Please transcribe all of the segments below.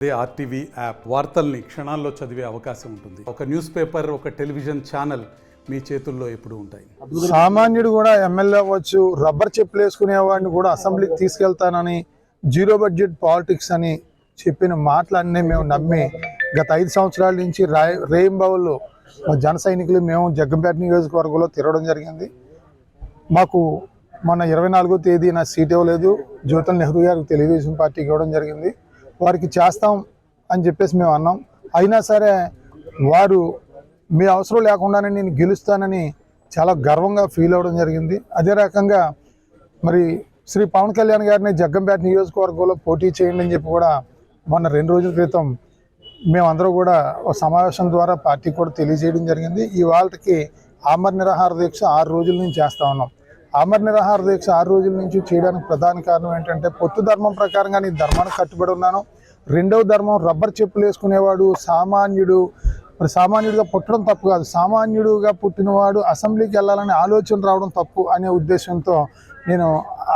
RTV app వార్తల్ని క్షణాల్లో చదివే అవకాశం ఉంటుంది. ఒక న్యూస్ పేపర్, ఒక టెలివిజన్ ఛానల్ మీ చేతుల్లో ఎప్పుడు ఉంటాయి. సామాన్యుడు కూడా ఎమ్మెల్యే అవ్వచ్చు, రబ్బర్ చెప్పులు వేసుకునే వాడిని కూడా అసెంబ్లీకి తీసుకెళ్తానని, జీరో బడ్జెట్ పాలిటిక్స్ అని చెప్పిన మాటలన్నీ మేము నమ్మి గత 5 సంవత్సరాల నుంచి రేయింబావుల్లో జన సైనికులు మేము జగ్గంపేట నియోజకవర్గంలో తిరగడం జరిగింది. మాకు మొన్న 24వ తేదీన సీట్ ఇవ్వలేదు. జ్యోతుల నెహ్రూ గారికి తెలుగుదేశం పార్టీకి ఇవ్వడం జరిగింది. వారికి చేస్తాం అని చెప్పేసి మేము అన్నాం. అయినా సరే వారు మీ అవసరం లేకుండానే నేను గెలుస్తానని చాలా గర్వంగా ఫీల్ అవ్వడం జరిగింది. అదే రకంగా మరి శ్రీ పవన్ కళ్యాణ్ గారిని జగ్గంపేట నియోజకవర్గంలో పోటీ చేయండి అని చెప్పి కూడా మొన్న 2 రోజుల క్రితం మేమందరూ కూడా ఒక సమావేశం ద్వారా పార్టీకి కూడా తెలియజేయడం జరిగింది. ఇవాళకి ఆమర నిరాహార దీక్ష 6 రోజుల నుంచి చేస్తూ ఉన్నాం. ఆమర నిరాహార దీక్ష 6 రోజుల నుంచి చేయడానికి ప్రధాన కారణం ఏంటంటే, పొత్తు ధర్మం ప్రకారంగా నేను ధర్మానికి కట్టుబడి ఉన్నాను. రెండవ ధర్మం రబ్బర్ చెప్పులు వేసుకునేవాడు సామాన్యుడు. మరి సామాన్యుడిగా పుట్టడం తప్పు కాదు, సామాన్యుడుగా పుట్టినవాడు అసెంబ్లీకి వెళ్ళాలనే ఆలోచన రావడం తప్పు అనే ఉద్దేశంతో నేను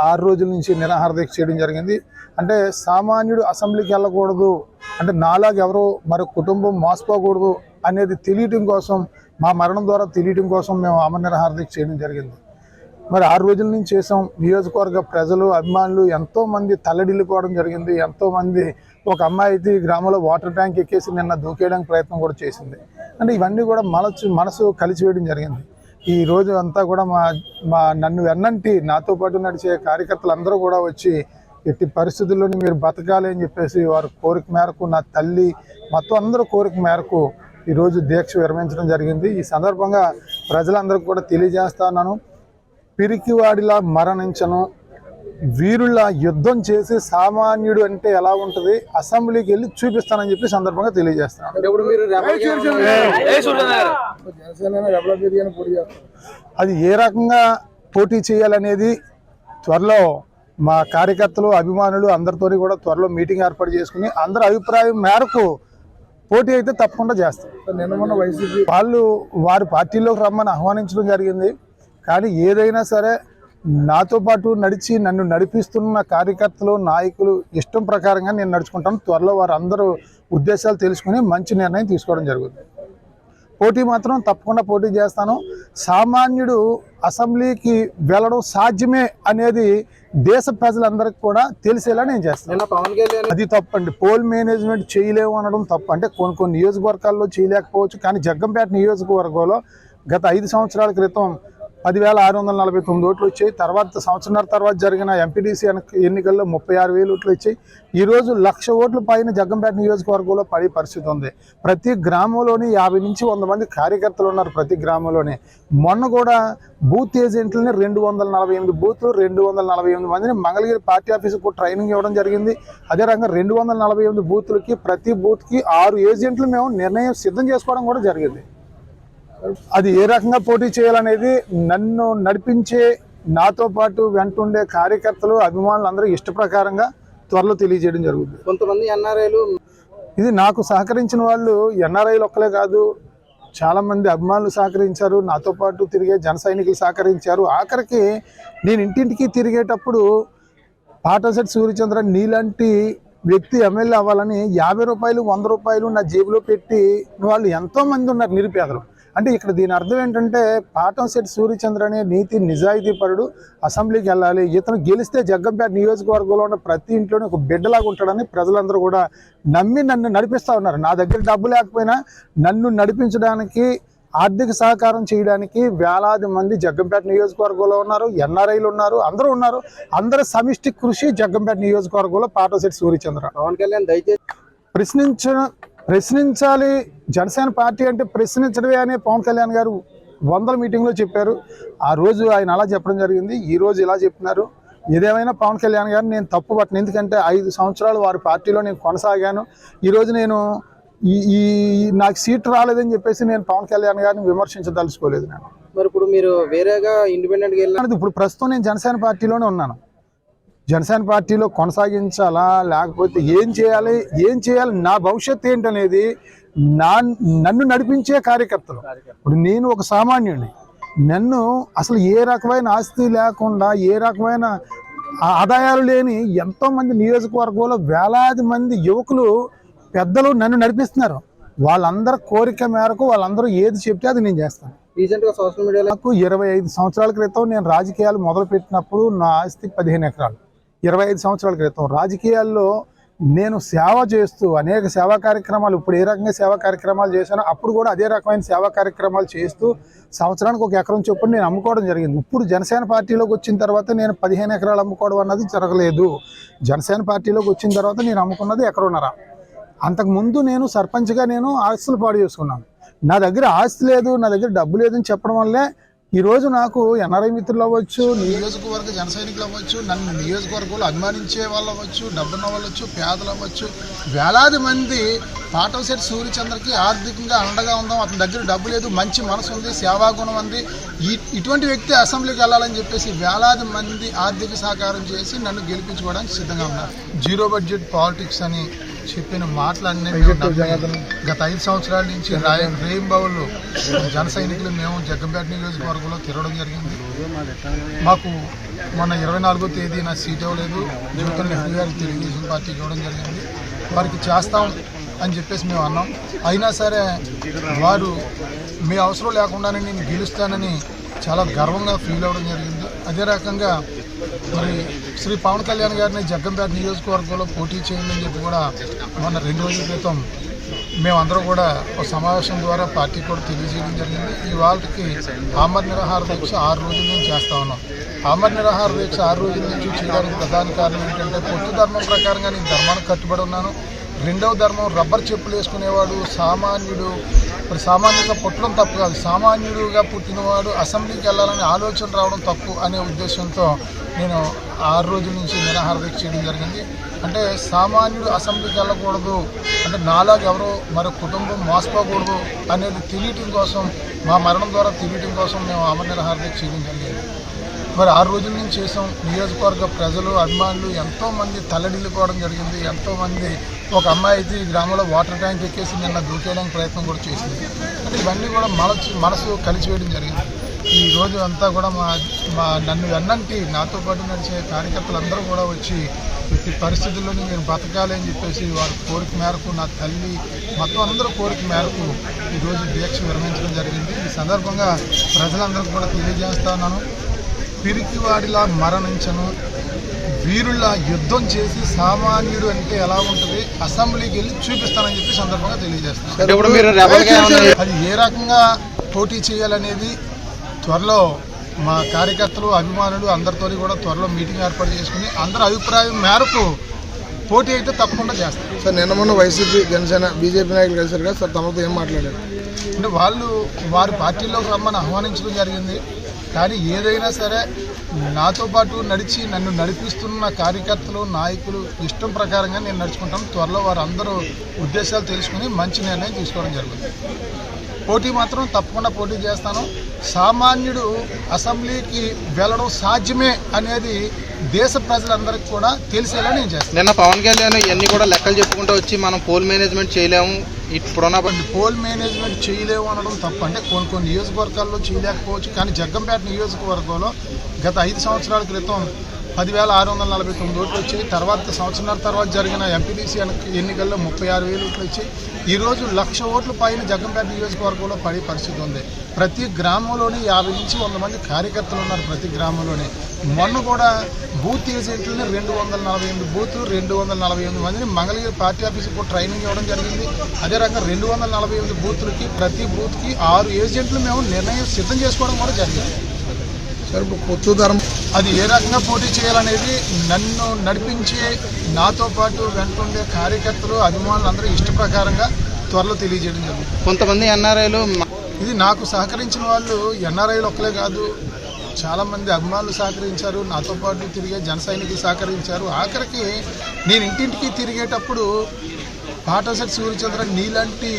6 రోజుల నుంచి నిరాహార దీక్ష చేయడం జరిగింది. అంటే సామాన్యుడు అసెంబ్లీకి వెళ్ళకూడదు అంటే నాలాగా ఎవరో మరో కుటుంబం మోసపోకూడదు అనేది తెలియటం కోసం, మా మరణం ద్వారా తెలియటం కోసం మేము ఆమర నిరాహార దీక్ష చేయడం జరిగింది. మరి 6 రోజుల నుంచి చేసాం. నియోజకవర్గ ప్రజలు, అభిమానులు ఎంతోమంది తల్లడిల్లిపోవడం జరిగింది. ఎంతోమంది, ఒక అమ్మాయి అయితే ఈ గ్రామంలో వాటర్ ట్యాంక్ ఎక్కేసి నిన్న దూకేయడానికి ప్రయత్నం కూడా చేసింది. అంటే ఇవన్నీ కూడా మనసు కలిసివేయడం జరిగింది. ఈ రోజు అంతా కూడా మా నన్ను వెన్నంటి నాతో పాటు నడిచే కార్యకర్తలు కూడా వచ్చి ఎట్టి పరిస్థితుల్లోని మీరు బతకాలి అని చెప్పేసి వారి కోరిక మేరకు, నా తల్లి మొత్తం అందరూ కోరిక మేరకు ఈరోజు దీక్ష విరమించడం జరిగింది. ఈ సందర్భంగా ప్రజలందరికీ కూడా తెలియజేస్తున్నాను, పిరికివాడిలా మరణించను, వీరుల యుద్ధం చేసి సామాన్యుడు అంటే ఎలా ఉంటుంది అసెంబ్లీకి వెళ్ళి చూపిస్తానని చెప్పి సందర్భంగా తెలియజేస్తాను. అది ఏ రకంగా పోటీ చేయాలనేది త్వరలో మా కార్యకర్తలు, అభిమానులు అందరితో కూడా త్వరలో మీటింగ్ ఏర్పాటు చేసుకుని అందరి అభిప్రాయం మేరకు పోటీ అయితే తప్పకుండా చేస్తాం. నిన్న మొన్న వైసీపీ వాళ్ళు వారి పార్టీలోకి రమ్మని ఆహ్వానించడం జరిగింది. కానీ ఏదైనా సరే నాతో పాటు నన్ను నడిపిస్తున్న కార్యకర్తలు, నాయకులు ఇష్టం ప్రకారంగా నేను నడుచుకుంటాను. త్వరలో వారు అందరూ ఉద్దేశాలు తెలుసుకుని మంచి నిర్ణయం తీసుకోవడం జరుగుతుంది. పోటీ మాత్రం తప్పకుండా పోటీ చేస్తాను. సామాన్యుడు అసెంబ్లీకి వెళ్ళడం సాధ్యమే అనేది దేశ ప్రజలందరికీ కూడా తెలిసేలా నేను చేస్తాను. అది తప్పండి. పోల్ మేనేజ్మెంట్ చేయలేము అనడం తప్పు. అంటే కొన్ని నియోజకవర్గాల్లో చేయలేకపోవచ్చు, కానీ జగ్గంపేట నియోజకవర్గంలో గత 5 సంవత్సరాల క్రితం 10,649 ఓట్లు వచ్చాయి. సంవత్సరాల తర్వాత జరిగిన ఎంపీడీసీ ఎన్నికల్లో 36,000 ఓట్లు వచ్చాయి. ఈరోజు 1,00,000 ఓట్ల పైన జగ్గంపేట నియోజకవర్గంలో పడే పరిస్థితి ఉంది. ప్రతి గ్రామంలోని 50 నుంచి 100 మంది కార్యకర్తలు ఉన్నారు. ప్రతి గ్రామంలోనే మొన్న కూడా బూత్ ఏజెంట్లని 248 బూత్లు, 248 మందిని మంగళగిరి పార్టీ ఆఫీసుకు ట్రైనింగ్ ఇవ్వడం జరిగింది. అదే రకంగా 248 బూత్లకి ప్రతి బూత్కి 6 ఏజెంట్లు మేము నిర్ణయం సిద్ధం చేసుకోవడం కూడా జరిగింది. అది ఏ రకంగా పోటీ చేయాలనేది నన్ను నడిపించే, నాతో పాటు వెంటుండే కార్యకర్తలు, అభిమానులు అందరూ ఇష్ట ప్రకారంగా త్వరలో తెలియజేయడం జరుగుతుంది. కొంతమంది ఎన్ఆర్ఐలు, ఇది నాకు సహకరించిన వాళ్ళు ఎన్ఆర్ఐలు ఒక్కలే కాదు, చాలామంది అభిమానులు సహకరించారు, నాతో పాటు తిరిగే జన సైనికులు సహకరించారు. ఆఖరికి నేను ఇంటింటికి తిరిగేటప్పుడు పాటశెట్టి సూర్యచంద్ర నీలాంటి వ్యక్తి ఎమ్మెల్యే అవ్వాలని 50 రూపాయలు, 100 రూపాయలు నా జేబులో పెట్టి వాళ్ళు ఎంతోమంది ఉన్నారు నిరుపేదలు. అంటే ఇక్కడ దీని అర్థం ఏంటంటే, పాటంశెట్టి సూర్యచంద్ర అనే నీతి నిజాయితీ పరుడు అసెంబ్లీకి వెళ్ళాలి, ఇతను గెలిస్తే జగ్గంపేట నియోజకవర్గంలో ఉన్న ప్రతి ఇంట్లోనే ఒక బిడ్డలాగా ఉంటాడని ప్రజలందరూ కూడా నమ్మి నన్ను నడిపిస్తూ ఉన్నారు. నా దగ్గర డబ్బు లేకపోయినా నన్ను నడిపించడానికి, ఆర్థిక సహకారం చేయడానికి వేలాది మంది జగ్గంపేట నియోజకవర్గంలో ఉన్నారు, ఎన్ఆర్ఐలు ఉన్నారు, అందరూ ఉన్నారు. అందరి సమిష్టి కృషి జగ్గంపేట నియోజకవర్గంలో పాటంశెట్టి సూర్యచంద్ర. పవన్ కళ్యాణ్ దయచేసి ప్రశ్నించాలి, జనసేన పార్టీ అంటే ప్రశ్నించడమే అని పవన్ కళ్యాణ్ గారు 100 మీటింగ్లో చెప్పారు. ఆ రోజు ఆయన అలా చెప్పడం జరిగింది, ఈ రోజు ఇలా చెప్తున్నారు. ఏదేమైనా పవన్ కళ్యాణ్ గారు నేను తప్పు పట్టను. ఎందుకంటే 5 సంవత్సరాలు వారి పార్టీలో నేను కొనసాగాను. ఈరోజు నేను నాకు సీట్ రాలేదని చెప్పేసి నేను పవన్ కళ్యాణ్ గారిని విమర్శించదలుచుకోలేదు. నేను మరి ఇప్పుడు మీరు వేరేగా ఇండిపెండెంట్గా వెళ్ళారు. ఇప్పుడు ప్రస్తుతం నేను జనసేన పార్టీలోనే ఉన్నాను. జనసేన పార్టీలో కొనసాగించాలా లేకపోతే ఏం చేయాలి నా భవిష్యత్తు ఏంటనేది నన్ను నడిపించే కార్యకర్తలు. ఇప్పుడు నేను ఒక సామాన్యుడిని, నన్ను అసలు ఏ రకమైన ఆస్తి లేకుండా, ఏ రకమైన ఆదాయాలు లేని ఎంతోమంది నియోజకవర్గంలో వేలాది మంది యువకులు పెద్దలు నన్ను నడిపిస్తున్నారు. వాళ్ళందరి కోరిక మేరకు వాళ్ళందరూ ఏది చెప్తే అది నేను చేస్తాను. రీసెంట్ గా సోషల్ మీడియాలో నాకు 25 సంవత్సరాల క్రితం నేను రాజకీయాలు మొదలు పెట్టినప్పుడు నా ఆస్తి 15 ఎకరాలు. 25 సంవత్సరాల క్రితం రాజకీయాల్లో నేను సేవ చేస్తూ అనేక సేవా కార్యక్రమాలు, ఇప్పుడు ఏ రకంగా సేవా కార్యక్రమాలు చేశానో అప్పుడు కూడా అదే రకమైన సేవా కార్యక్రమాలు చేస్తూ సంవత్సరానికి 1 ఎకరం చొప్పున నేను అమ్ముకోవడం జరిగింది. ఇప్పుడు జనసేన పార్టీలోకి వచ్చిన తర్వాత నేను 15 ఎకరాలు అమ్ముకోవడం అన్నది జరగలేదు. జనసేన పార్టీలోకి వచ్చిన తర్వాత నేను అమ్ముకున్నది 1.5 ఎకరం. అంతకుముందు నేను సర్పంచ్గా నేను ఆస్తులు పాడు చేసుకున్నాను. నా దగ్గర ఆస్తి లేదు, నా దగ్గర డబ్బు లేదని చెప్పడం వల్లే ఈరోజు నాకు ఎన్ఆర్ఐ మిత్రులు అవ్వచ్చు, నియోజకవర్గ జన సైనికులు అవ్వచ్చు, నన్ను నియోజకవర్గంలో అభిమానించే వాళ్ళు అవ్వచ్చు, డబ్బున్న వాళ్ళు అవ్వచ్చు, పేదలు అవ్వచ్చు, వేలాది మంది పాటంశెట్టి సూర్యచంద్రకి ఆర్థికంగా అండగా ఉందాం, అతని దగ్గర డబ్బు లేదు, మంచి మనసు ఉంది, సేవాగుణం ఉంది, ఇటువంటి వ్యక్తి అసెంబ్లీకి వెళ్ళాలని చెప్పేసి వేలాది మంది ఆర్థిక సహకారం చేసి నన్ను గెలిపించుకోవడానికి సిద్ధంగా ఉన్నారు. జీరో బడ్జెట్ పాలిటిక్స్ అని చెప్పిన మాటలన్నీ గత 5 సంవత్సరాల నుంచి రేయింబావులు జన సైనికులు మేము జగ్గంపేట నియోజకవర్గంలో తిరగడం జరిగింది. మాకు మొన్న 24వ తేదీన సీట్ ఇవ్వలేదు, జూతల్ నెహ్రూ గారికి తెలుగుదేశం పార్టీకి ఇవ్వడం జరిగింది. వారికి చేస్తాం అని చెప్పేసి మేము అన్నాం. అయినా సరే వారు మీ అవసరం లేకుండానే నేను గెలుస్తానని చాలా గర్వంగా ఫీల్ అవ్వడం జరిగింది. అదే రకంగా మరి శ్రీ పవన్ కళ్యాణ్ గారిని జగ్గంపేట నియోజకవర్గంలో పోటీ చేయండి అని చెప్పి కూడా మొన్న 2 రోజుల క్రితం మేమందరం కూడా ఒక సమావేశం ద్వారా పార్టీ కూడా తెలియజేయడం జరిగింది. ఇవాళకి ఆమర నిరాహార దీక్ష 6 రోజుల నుంచి చేస్తూ ఉన్నాం. ఆమర నిరాహార దీక్ష 6 రోజుల నుంచి చేయడానికి ప్రధాన కారణం ఏంటంటే పొత్తు ధర్మం ప్రకారంగా నేను ధర్మానికి కట్టుబడి ఉన్నాను. రెండవ ధర్మం రబ్బర్ చెప్పులు వేసుకునేవాడు సామాన్యుడు, మరి సామాన్యంగా పుట్టడం తప్పు కాదు, సామాన్యుడుగా పుట్టినవాడు అసెంబ్లీకి వెళ్ళాలని ఆలోచన రావడం తప్పు అనే ఉద్దేశంతో నేను 6 రోజుల నుంచి నిరాహార దీక్ష చేయడం జరిగింది. అంటే సామాన్యుడు అసెంబ్లీకి వెళ్ళకూడదు, అంటే నాలాగా ఎవరో మరో కుటుంబం మోసపోకూడదు అనేది తెలియటం కోసం, మా మరణం ద్వారా తెలియటం కోసం మేము ఆమర నిరాహార దీక్ష చేయడం జరిగింది. మరి 6 రోజుల నుంచి చేసాం. నియోజకవర్గ ప్రజలు అభిమానులు ఎంతోమంది తల్లడిల్లిపోవడం జరిగింది. ఎంతోమంది, ఒక అమ్మాయి అయితే ఈ గ్రామంలో వాటర్ ట్యాంక్ ఎక్కేసి నిన్న దూకేయడానికి ప్రయత్నం కూడా చేసింది. అంటే ఇవన్నీ కూడా మనసు కలిసివేయడం జరిగింది. ఈ రోజు అంతా కూడా నన్ను వెన్నంటి నాతో పాటు నడిచే కార్యకర్తలందరూ కూడా వచ్చి ఈ పరిస్థితుల్లోని నేను బతకాలి అని చెప్పేసి వారి కోరిక మేరకు, నా తల్లి మొత్తం అందరూ కోరిక మేరకు ఈరోజు దీక్ష విరమించడం జరిగింది. ఈ సందర్భంగా ప్రజలందరికీ కూడా తెలియజేస్తున్నాను, పిరికివాడిలా మరణించను, వీరుల్లా యుద్ధం చేసి సామాన్యుడు అంటే ఎలా ఉంటుంది అసెంబ్లీకి వెళ్ళి చూపిస్తానని చెప్పి సందర్భంగా తెలియజేస్తాను. అది ఏ రకంగా పోటీ చేయాలనేది త్వరలో మా కార్యకర్తలు అభిమానులు అందరితో కూడా త్వరలో మీటింగ్ ఏర్పాటు చేసుకుని అందరి అభిప్రాయం మేరకు పోటీ అయితే తప్పకుండా చేస్తారు. సార్ నిన్న మొన్న వైసీపీ జనసేన బీజేపీ నాయకులు కలిసారు కదా సార్, తమతో ఏం మాట్లాడారు? అంటే వాళ్ళు వారి పార్టీలోకి రమ్మని ఆహ్వానించడం జరిగింది. కానీ ఏదైనా సరే నాతో పాటు నడిచి నన్ను నడిపిస్తున్న కార్యకర్తలు నాయకులు ఇష్టం ప్రకారంగా నేను నడుచుకుంటాను. త్వరలో వారందరూ ఉద్దేశాలు తెలుసుకుని మంచి నిర్ణయం తీసుకోవడం జరుగుతుంది. పోటీ మాత్రం తప్పకుండా పోటీ చేస్తాను. సామాన్యుడు అసెంబ్లీకి వెళ్ళడం సాధ్యమే అనేది దేశ ప్రజలందరికీ కూడా తెలిసేలా నేను చేస్తాను. నిన్న పవన్ కళ్యాణ్ ఇవన్నీ కూడా లెక్కలు చెప్పుకుంటూ వచ్చి మనం పోల్ మేనేజ్మెంట్ చేయలేము, ఇప్పుడున్న పోల్ మేనేజ్మెంట్ చేయలేము అనడం తప్పు. అంటే కొన్ని నియోజకవర్గాల్లో చేయలేకపోవచ్చు, కానీ జగ్గంపేట నియోజకవర్గంలో గత 5 సంవత్సరాల క్రితం 10,649 ఓట్లు వచ్చాయి. సంవత్సరాల తర్వాత జరిగిన ఎంపీటీసీ ఎన్నికల్లో 36,000 ఓట్లు వచ్చాయి. ఈరోజు 1,00,000 ఓట్ల పైన జగ్గంపేట నియోజకవర్గంలో పడే పరిస్థితి ఉంది. ప్రతి గ్రామంలోని 50 నుంచి 100 మంది కార్యకర్తలు ఉన్నారు. ప్రతి గ్రామంలోనే మొన్న కూడా బూత్ ఏజెంట్లని 248 బూతులు 248 మందిని మంగళగిరి పార్టీ ఆఫీస్కి కూడా ట్రైనింగ్ ఇవ్వడం జరిగింది. అదే రకంగా 248 బూతులకి ప్రతి బూత్కి 6 ఏజెంట్లు మేము నిర్ణయం సిద్ధం చేసుకోవడం కూడా జరిగింది. అది ఏ రకంగా పోటీ చేయాలనేది నన్ను నడిపించే నాతో పాటు వెంటుండే కార్యకర్తలు అభిమానులు అందరూ ఇష్ట ప్రకారంగా త్వరలో తెలియజేయడం జరుగుతుంది. కొంతమంది ఎన్ఆర్ఐలు ఇది నాకు సహకరించిన వాళ్ళు ఎన్ఆర్ఐలు ఒక్కలే కాదు, చాలామంది అభిమానులు సహకరించారు, నాతో పాటు తిరిగే జన సైనికులు సహకరించారు. ఆఖరికి నేను ఇంటింటికి తిరిగేటప్పుడు పాటంశెట్టి సూర్యచంద్ర నీలాంటి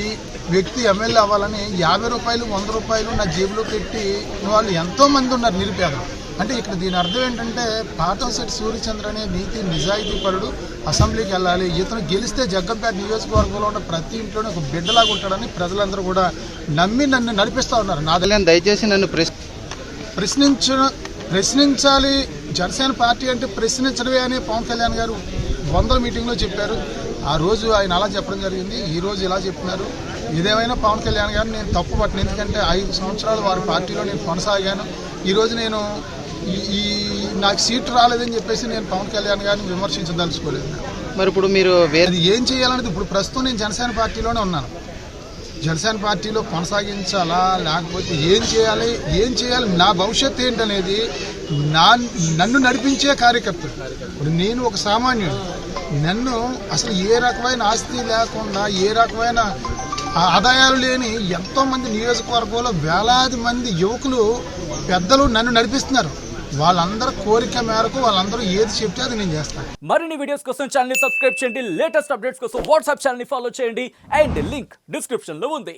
వ్యక్తి ఎమ్మెల్యే అవ్వాలని 50 రూపాయలు 100 రూపాయలు నా జేబులో పెట్టి వాళ్ళు ఎంతోమంది ఉన్నారు నిరుపేదలు. అంటే ఇక్కడ దీని అర్థం ఏంటంటే పాటంశెట్టి సూర్యచంద్ర అనే నీతి నిజాయితీ పరుడు అసెంబ్లీకి వెళ్ళాలి, ఇతను గెలిస్తే జగ్గంపేట నియోజకవర్గంలో ఉన్న ప్రతి ఇంట్లోనే ఒక బిడ్డలాగా ఉంటాడని ప్రజలందరూ కూడా నమ్మి నన్ను నడిపిస్తూ ఉన్నారు. దయచేసి నన్ను ప్రశ్నించాలి, జనసేన పార్టీ అంటే ప్రశ్నించడమే అని పవన్ కళ్యాణ్ గారు 100 మీటింగ్లో చెప్పారు. ఆ రోజు ఆయన అలా చెప్పడం జరిగింది, ఈ రోజు ఇలా చెప్తున్నారు. ఏదేమైనా పవన్ కళ్యాణ్ గారు నేను తప్పు పట్టిన, ఎందుకంటే 5 సంవత్సరాలు వారి పార్టీలో నేను కొనసాగాను. ఈరోజు నేను ఈ నాకు సీట్ రాలేదని చెప్పేసి నేను పవన్ కళ్యాణ్ గారిని విమర్శించదలుచుకోలేదు. మరి ఇప్పుడు మీరు అది ఏం చేయాలనేది ఇప్పుడు ప్రస్తుతం నేను జనసేన పార్టీలోనే ఉన్నాను. జనసేన పార్టీలో కొనసాగించాలా లేకపోతే ఏం చేయాలి నా భవిష్యత్తు ఏంటనేది నన్ను నడిపించే కార్యకర్తలు. ఇప్పుడు నేను ఒక సామాన్యుడు, నన్ను అసలు ఏ రకమైన ఆస్తి లేకుండా ఏ రకమైన ఆదాయాలు లేని ఎంతోమంది నియోజకవర్గంలో వేలాది మంది యువకులు పెద్దలు నన్ను నడిపిస్తున్నారు. వాళ్ళందరూ కోరిక మేరకు వాళ్ళందరూ ఏది చెప్తే అది నేను చేస్తాను. మరిన్ని వీడియోస్ కోసం ఛానల్ ని సబ్స్క్రైబ్ చేయండి, లేటెస్ట్ అప్డేట్స్ కోసం వాట్సాప్ ఛానల్ ని ఫాలో చేయండి అండ్ లింక్ డిస్క్రిప్షన్ లో ఉంది.